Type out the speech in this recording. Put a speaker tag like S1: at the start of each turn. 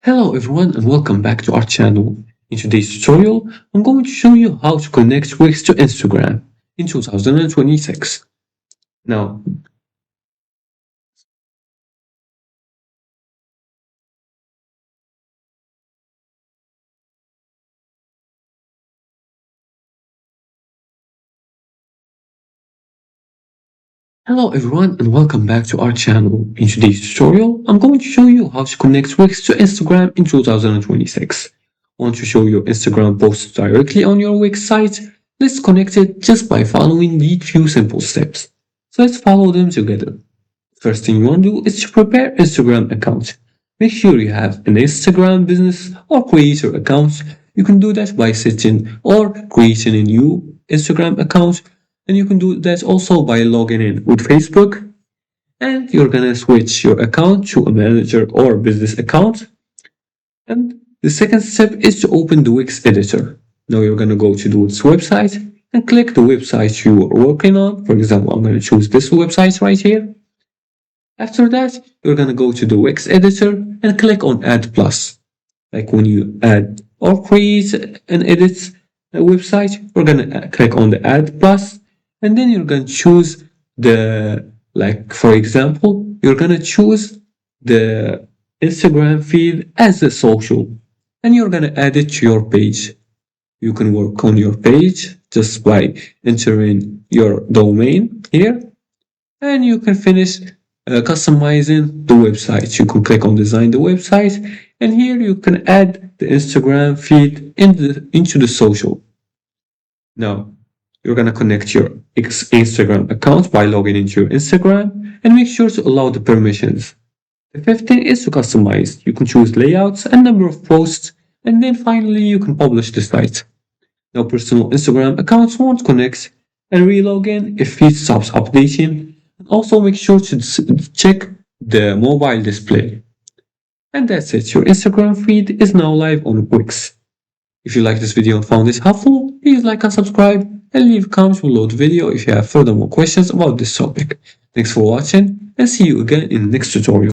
S1: Hello everyone and welcome back to our channel. In today's tutorial, I'm going to show you how to connect Wix to Instagram in 2026. Now, hello everyone and welcome back to our channel. In today's tutorial, I'm going to show you how to connect Wix to Instagram in 2026. Want to show your Instagram posts directly on your Wix site? Let's connect it just by following these few simple steps. So let's follow them together. First thing you want to do is to prepare Instagram account. Make sure you have an Instagram business or creator account. You can do that by setting or creating a new Instagram account, and you can do that also by logging in with Facebook. And you're gonna switch your account to a manager or business account. And the second step is to open the Wix editor. Now you're gonna go to the Wix website and click the website you are working on. For example, I'm gonna choose this website right here. After that, you're gonna go to the Wix editor and click on Add Plus. Like when you add or create and edit a website, you're gonna click on the Add Plus, and then you're gonna choose for example, you're gonna choose the Instagram feed as a social, and you're gonna add it to your page. You can work on your page just by entering your domain here, and you can finish customizing the website. You can click on design the website, and here you can add the Instagram feed into the social. Now you're gonna connect your Instagram account by logging into your Instagram and make sure to allow the permissions. The fifth thing is to customize. You can choose layouts and number of posts, and then finally you can publish the site. Now personal Instagram accounts won't connect and re-log in if feed stops updating. Also make sure to check the mobile display. And that's it, your Instagram feed is now live on Wix. If you like this video and found it helpful, please like and subscribe and leave comments below the video if you have further more questions about this topic. Thanks for watching and see you again in the next tutorial.